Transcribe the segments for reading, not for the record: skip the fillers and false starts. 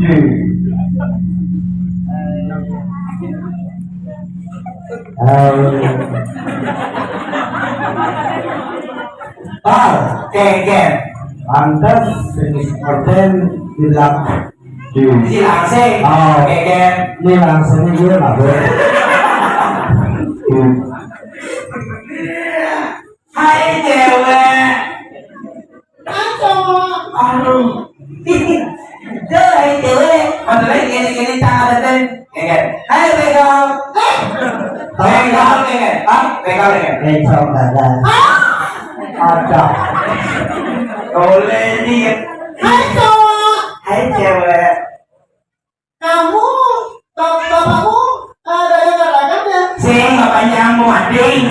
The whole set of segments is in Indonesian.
Keken pantas jenis orden bilang di langsing keken ini langsingnya dia nggak boleh. Hai cewek, hai cowok, aduh, hai cewek, padahal gini cara deh, keken, hai begal, begal keken, begal keken, begal ada. Ada boleh nih. Hai cowok, hai cewek, kamu bapakmu ada yang katakan ya sih bapaknya mau ading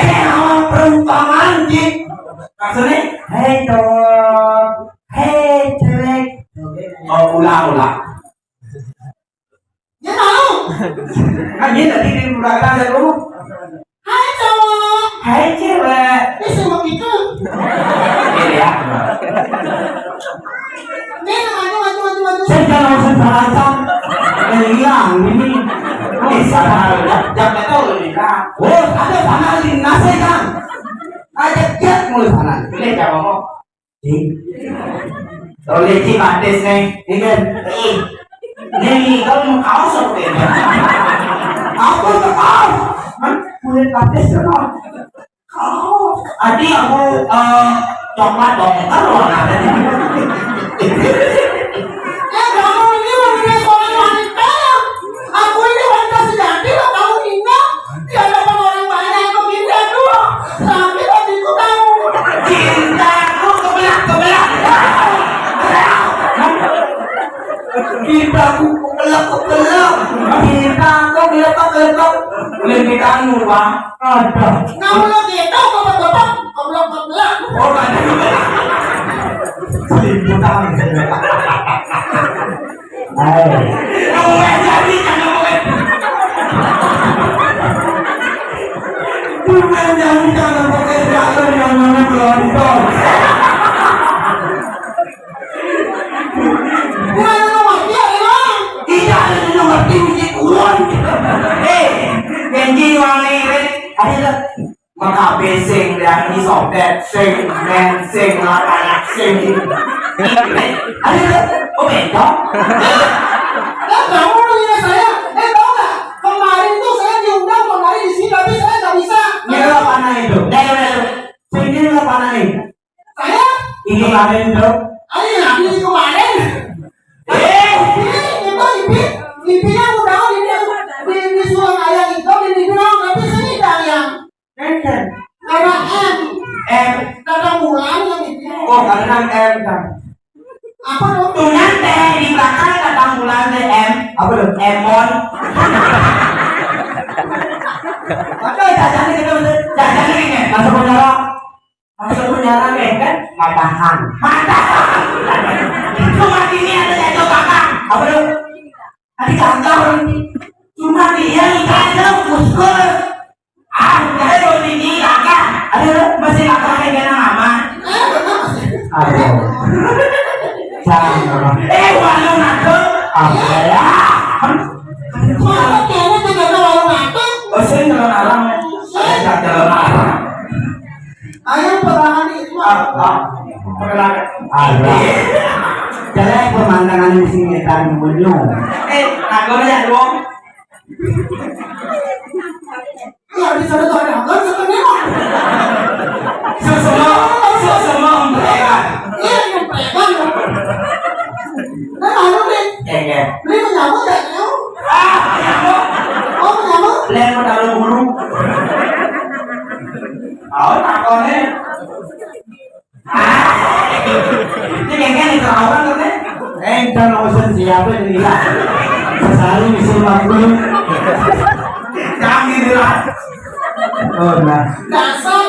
ngomong perumpamaan sih maksudnya hai cowok, hai cewek, ulang ya mau kan dia tadi di belakang ada dulu. Hai cowok, hai cewek, semua gitu. Ini ya. Ini maju. Saya jangan sengaja. Hilang ini. Salah. Jam itu lina. Oh, ada panah lina saya kan. Ada jet mulai panah. Boleh jawab mau. Boleh sih batis nih. Ini kan. Nih, kamu kau seperti ini. Aku tahu. Mulai batis kan. Kau. Adi aku coklat dong. Kalau ada di. Kamu ini wanita seorang wanita. Aku ini wanita sejati. Kamu ingat? Tiada orang banyak yang meminta dulu. Sampai tadi itu kamu. Cintaku kebelah. Cintaku kebelah. Cintaku kebelah. Boleh dikanu bang. Ada. Kamu lagi tahu kebelah. Oh banyak. Selimputan. Hai. Kamu jadi jangan pakai jalan yang mana gelondong. Bukan nomor dia emang. Tidak ada nomor tinggi uang. Janji uang ini ada maka besing dan ini sobet sing men sing anak sing ada oh beda. Kamu nanya saya tahu nggak kemarin tuh saya diundang kemarin di sini tapi saya nggak bisa. Ini apa nih itu? Ini apa nih? Saya ini kemarin itu. Ayo ini kemarin. Ini ibunya udah di sulang ayam itu dibilang tapi sini yang karena M kata bulan yang itu. Oh karena M kan. Apa dong? Tunan teh di belakang kata bulan teh M. Apa dong? Emon. Maka jajan ini masuk penjara kan? Matahan. Cuma ini ada jatuh kakak. Apa dong? Tadi kantor cuma dia ada muskul. Kalau ini kakak, ada masih kakak kayak nama. Aduh. Jangan. Warung aku. Apa ya? Mana kayaknya tidak ada warung aku. Oh, saya jalan arang. Saya jalan arang. Ayo perangan itu. Ada. Jadi pemandangan di sini kan menung. Aku lihat dong. Ya di sana tuh ada apa sebenarnya? Semua mereka. Iya mereka. Nah lalu nih. Beli menyambut ya kamu? Menyambut. Oh menyambut? Beli mau taruh bulu. Oh takonnya. Ini kayaknya nih terawan kan? Jangan urusan siapa ini lah. Selalu bisa makhluk. Jangan gitu lah. Oh nah. Dasar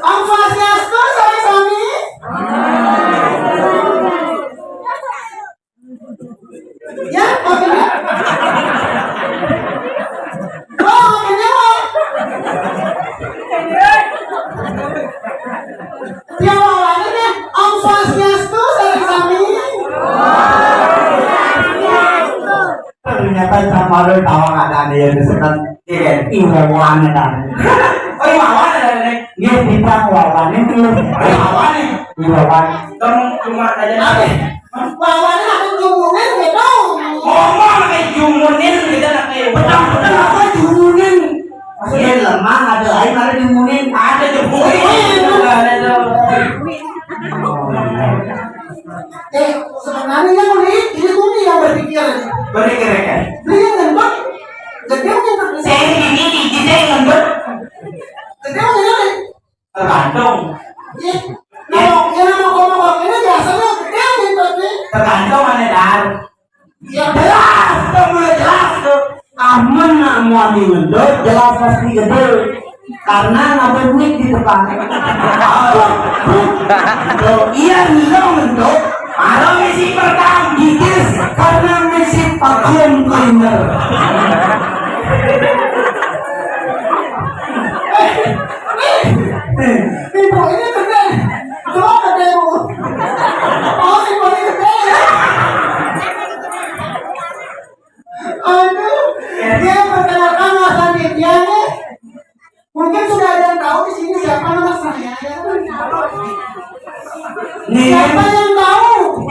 Om Swastiastu sami-sami. Ya, oke. Oh, kenapa? Yang lawannya Om Swastiastu sami-sami. kan sama lo tawa ada dia sekat ikan iwawan kan. Oh iwawan ada nih. Dia bintang wawan itu. Iwawan nih. Iwawan. Kamu cuma aja nanti. Wawan aku jumunin gitu. Ngomong kayak jumunin gitu nanti. Betul apa jumunin? Maksudnya lemah ada lain ada jumunin. Ada jumunin. Ada tuh. Sebenarnya ini tuh nih yang berpikir kan? Dia ngembek, jadi ngembek. Saya ini dia ngembek. Jadi ngembek. Tergantung. Kalau ngomong ini biasanya dia ngembek nih. Tergantung mana dar. Ya jelas, jelas tuh. Aman nak mau diundut jelas pasti gede. Karena nabung duit di depan. Iya nggak untuk. Kalau misi pertama Gigis karena misi vacuum cleaner. Ibu ini gede. Coba gede bu. Oh ibu ini gede. Aduh, dia perkenalkan Mas Aditya nih. Mungkin sudah ada yang tahu di sini siapa nama saya. Siapa yang tahu?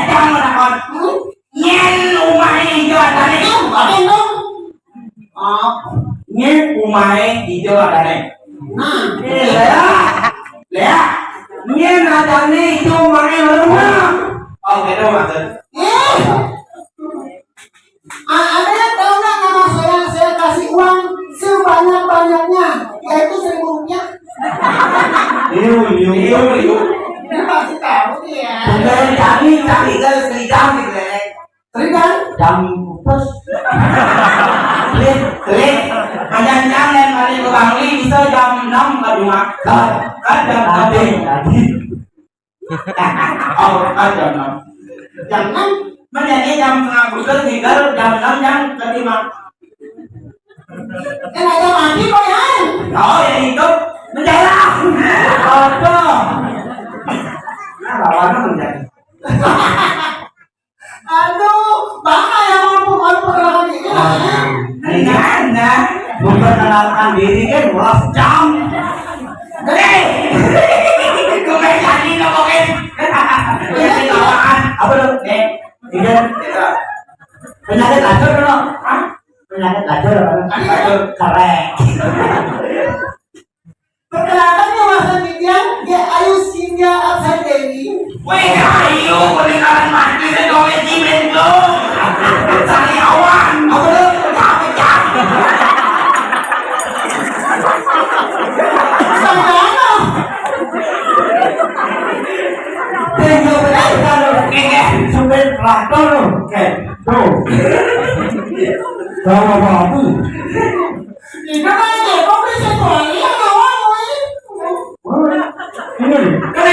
Jangan takut. Nyen umai hijau ada nih. Nyen umai hijau ada nih. Lea, nyen ada nih itu umai lemah. Oh gitu maksud. Ada yang tahu nggak nama saya kasih uang sebanyak-banyaknya, yaitu 1.000 rupiah. Iu. Dia pasti tahu ya. Bukan cari kan selidang gitu ya. Selidang? Jam pus. Klik. Jangan mari ke Bangli bisa jam 6 ke rumah. Kan jam Tadi. Oh, kan jam 6. Jam 6? Menjadi jam setengah bulan tinggal jam 6 jam kelima. Ada mati kok ya? Oh ya itu menjalan. Apa? Nah, lawannya menjadi. Aduh, bangga ya mau perkenalan ini. Anda memperkenalkan diri kan 12 jam. Gue jadi ngomongin. Ini kawan. Apa lu? Ini penyakit lacur dong. Penyakit lacur. Keren. Perkenalkan ya Mas Aditya, dia Ayu Sindia Absar Dewi. Wih, ayo, peninggalan mati dan kau cimen dong. Cari awan, aku udah pecah-pecah. Sama-sama. Tinggal berapa lu? Supir traktor lu. Tuh. Sama babu. Ini kan kok bisa kali ya kawan gue. Ini. Kena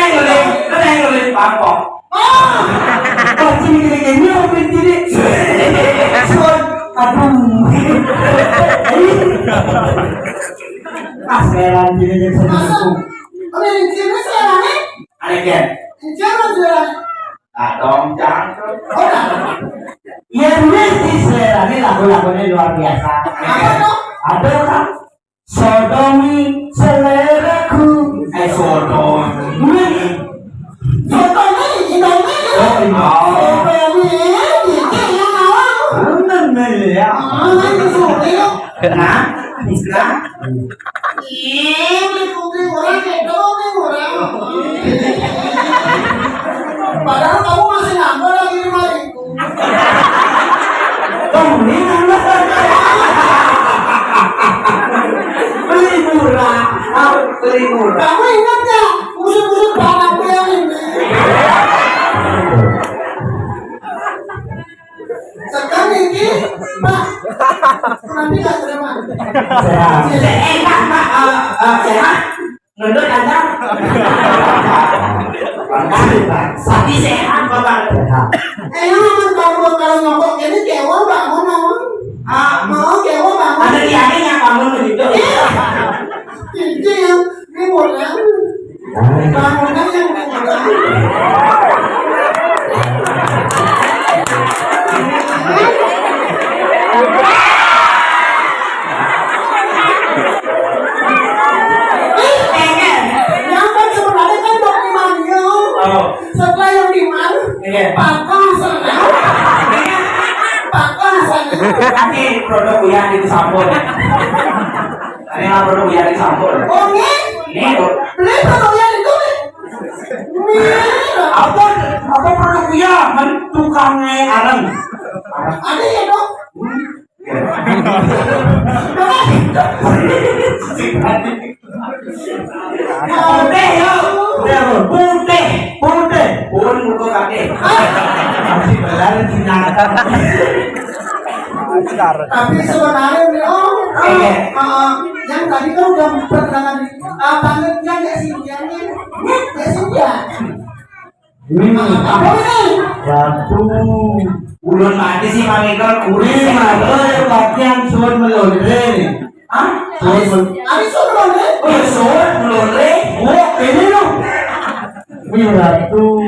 yang lebih pangkok. Oh, gini apa ini? Aduh. Sekarang gini jadi Masa? Ini sini saya nih. Ada kan? Jangan jualan. Dong, jangan. Ya mesti selera ini lagu-lagunya luar biasa. Apa tuh? Ada kan? Sodomi seleraku. Sodom. Foto nih, Indomie. Oh, Indomie, ini yang awal. bener ya. Nanti suruh yuk. Nah, Ini putih orang kedong nih orang. Padahal kamu masih nambah lagi 5.000. Kamu ini nambah. Beli murah. Beli murah. Kamu ingat nggak musuh-musuh bangku yang ini? Sekarang ini, Pak. Nanti nggak terima. enak Pak. Sehat. Nunduk Anda. Sapi sehat Bapak. Memang kalau ngomong ini kewa bangun memang. Mau kewa bangun. Ada tiangnya bangun begitu. Ini yang dimulai. Bangunan yang dimulai. Pangkasan. Pangkasan. Nanti produk Uyan itu sampul. Ini lah produk Uyan itu sampul. Oh ini? Ini Beli produk yang itu. apa produk Uyan? Man tukangnya areng. Ada ya dok? Putih yo. Putih. Pun muka kakek. Masih berlari sinar. Tapi sebenarnya yang tadi kan udah perkenalan panggilnya ya Sintianya. Ya Sintia. Apa ini? Waduh. Ulun mati sih mangikal kuring Lima, bagian suun melonre. Hah? Ada suruh nih. Oh, soal melonre. Oh, ini loh. Waduh.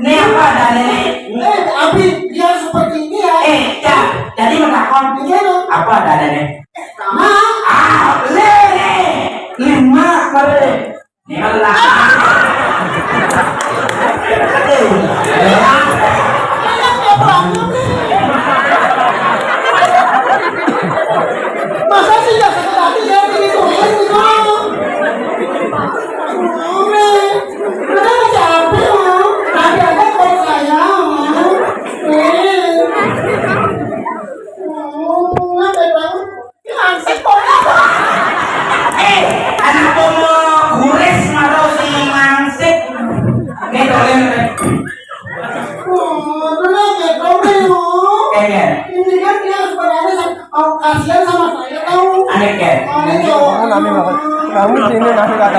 Ini apa dalilnya? Abi dia seperti ini ya. Jadi menakon Ini dong. apa dalilnya? Sama. Le. Lima kare. Ini lah. Masa sih ya sekali ya begitu ya gitu. Kenapa capek oh? Tadi ada kok saya. Ngapa bang? Langsung kok. Anak pomo gures maro si mangsik. Nih dolen. Benar ya kau nih. Kayak Ini kan dia sebenarnya kasihan sama saya tahu. aneh kayak. Kamu sini masih kata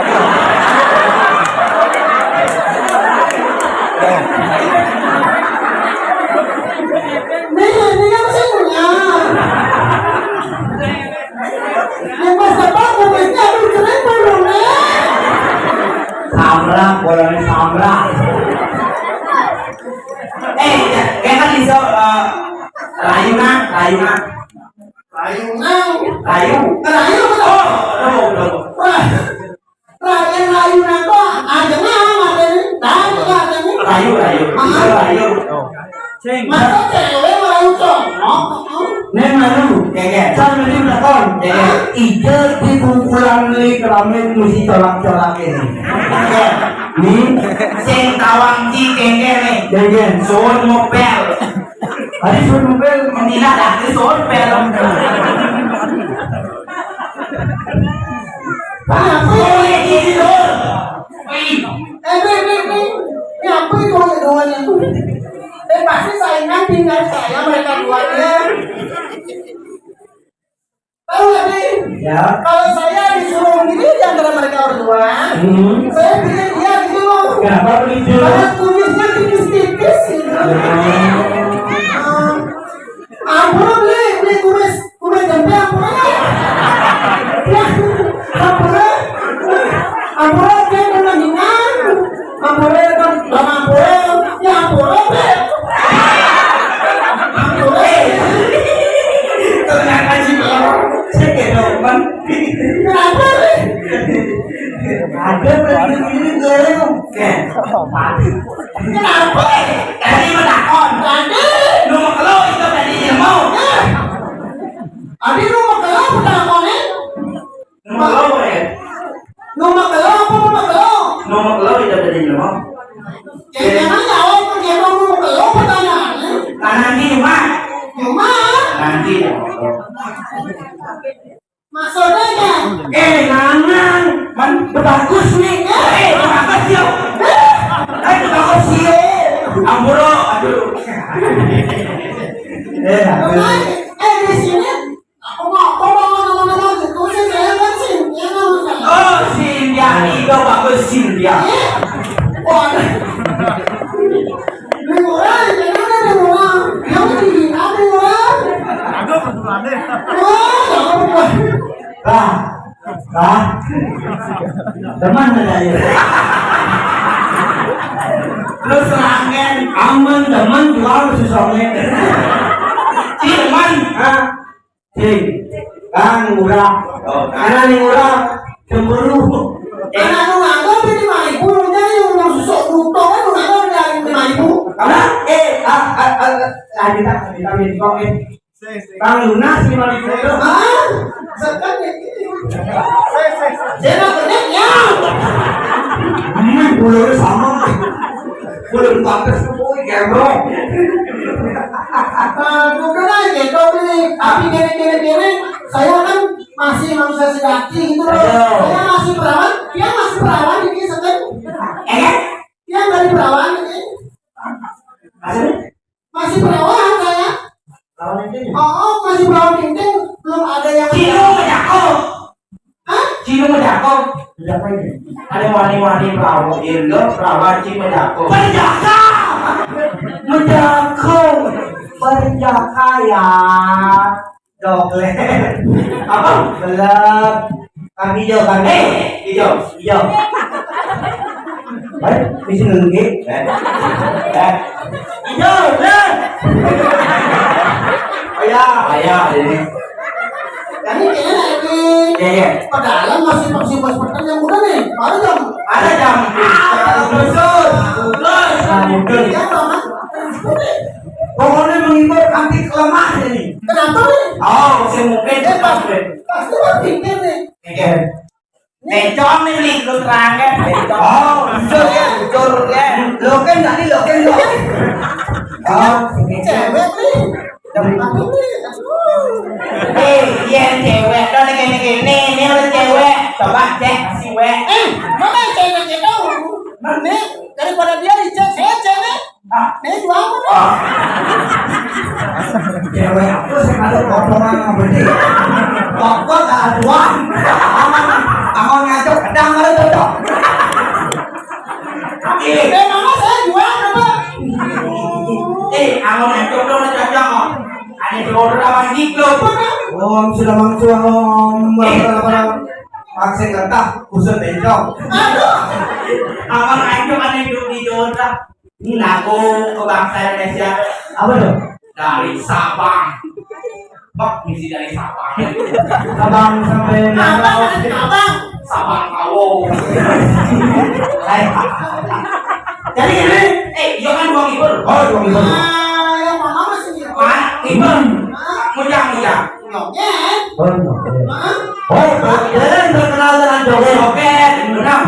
Ini kan saya punya. Yang pas dapat mobilnya aduh keren belum nih. Samra, bolanya samra. Kayak kan iso rayu nak. Rayu nang. Rayu. Rayu betul. Rayu nang kok ada nang ada nih. Ada nih. Rayu. Iso rayu. Masa cewek merayu cowok? Neng anu, Kayak sama ini belakon. Ije di kumpulan li keramen mesti colak-colak ini. Nih, sing tawang ji kengkene. jajan. Soal mobil. Hari suruh mobil. Menila dah ke soal mobil. Boleh gitu. Ini apa itu doanya? Pasti saingan tinggal saya mereka duanya. Tahu nggak nih? Ya. Kalau saya disuruh begini di antara mereka berdua, saya pilih dia gitu loh. Kenapa begitu? Karena kumisnya tipis-tipis gitu. Ampun beli kumis tempe ampun. Ya, ampun dia menandingan. Ampun kan ampun. Ya ampun beli. Ternyata sih saya kedoman. Kenapa beli? Ada begini goreng. Kenapa? Tadi menakon. Tadi. Lu mau kalau itu tadi dia mau. Adi lu mau kelau bukan kone? Lu mau kalau ya? Lu mau kelau apa mau kelau? Lu mau kalau itu tadi dia mau. Jangan jawab dia mau kelau pertanyaannya. Nanti cuma. Cuma Nanti ya. maksudnya kan? Nanang, man bagus nih. Bagus yo. Bagus yo. Amburo, aduh. Di sini aku mau ngomong gitu sih saya kan sih ya nggak Oh, Cynthia itu bagus Cynthia. Wah, liburan, jangan liburan. Yang ini apa liburan? Aku pertanyaan. Wah, jangan liburan. Teman ada ya. Lu serangan. Aman teman jual susahnya. Cuman. Kang murah. Karena nih murah cemburu. Anak lu nggak tahu ini 5.000, lu jadi yang susuk butuh kan lu nggak tahu dari 5.000. Karena lanjutin kok Kang lunas 5.000 itu. Sekarang ini. Saya benarnya. Bulurnya sama. Bulur pantas kok gebrok. Bukan aja kau beli tapi gini saya kan masih manusia sejati gitu loh. Saya masih perawan, dia masih perawan ini sekarang. Dia dari perawan ini. Masih perawan saya. Oh, masih perawan ini belum ada yang. Cino menjako. Hah? Cino menjako. Ada wani-wani perawan Indo, perawan Cino menjako. Menjaka. Berjaka ya doklet apa belum kan hijau baik bisa nunggu hijau ayah ini Ini kayaknya lagi pedalang masih bos pedalang yang muda nih, baru jam. Ada jam. Terus. Ya, Mama. pokoknya menghibur anti kelemah ini. Kenapa nih? Oh, masih mungkin pas Pasti berpikir nih. Bencong nih beli lu terang kan. Oh, Jujur ya. loken tadi loken. Oh, Cewek nih. Tapi nih. Iya cewek. Kalau gini ini ada cewek. Coba cek kasih wek. Mana cewek itu? Nih, daripada dia dicek, saya cewek. Nih jual mana? cewek aku sekali potongan ngebeli. Pokok tak aduan. Aku ngajak pedang ada cocok. Mama saya jual apa? Aku nak coba nak cocok kok. Ada jodoh lawan diklo. Om sudah mangsuang om vaksin kata khusus bencong. Aduh. Abang aja kan hidup di Jogja. Ini lagu kebangsa Indonesia. Apa tuh? Dari Sabang. Bak misi dari Sabang. Abang sampai Abang. Sabang Kawo. Jadi ini, dia kan dua ngibur. Oh, dua Yang mama masih gitu. Mana ngibur? Mujang. Nyoknya. Oh, kalian terkenal dengan joget. Oke, benar.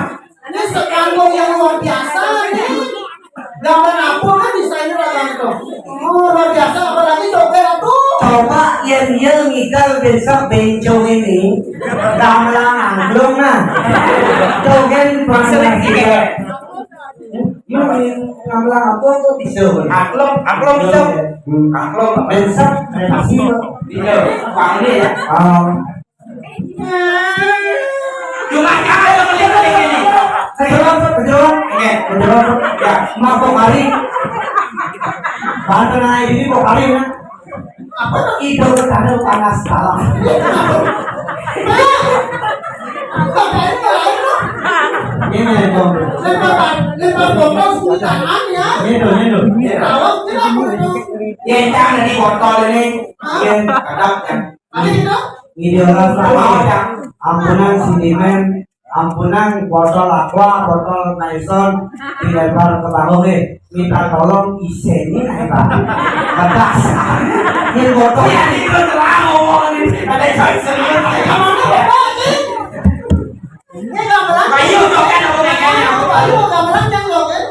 Ini sekandung yang luar biasa nih. Gambar aku kan desainnya orang itu. Oh, luar biasa apalagi joget tuh. Coba yang ngikal besok bencong ini gamelan angklung nah. Joget pasangan kita. Yung gamelan apa tuh disuruh. Angklung bisa. Angklung Besok relasi bisa. Bang ini ya. Cuma kaya yang melihat ini. Kejelang. Ya, mak kok kali. Bantu naik ini kok kali kan. Apa tuh? Itu karena panas kalah. Ngapain kalian tuh? Ini dong. Lempar botol sepuluh tangan ya. Ini. Kalau tidak itu. Yang dari botol ini. Yang Kadang kan. Ada gitu? ini orang sama ampunan sinimen, ampunan botol aqua, botol Naison dilempar ke bawah minta tolong iseni apa? Batas. Ini botol. Ya itu terlalu. Ada coy serius. Kamu tuh apa sih? Ini gamelan. Kayu joget aku kayaknya. Kayu gamelan yang joget.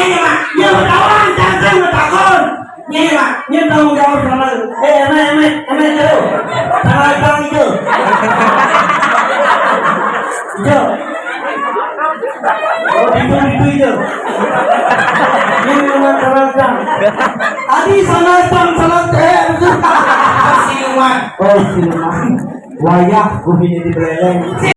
Nyanyi mah, ya bertawan, jangan bertakun. Nyanyi mah, Ini tanggung jawab sama lu. Eme itu. Tangan itu. Itu. Oh, itu itu. Ini memang terang. Tadi salah siluman. Oh, siluman. Wayah, gue ini di beleleng.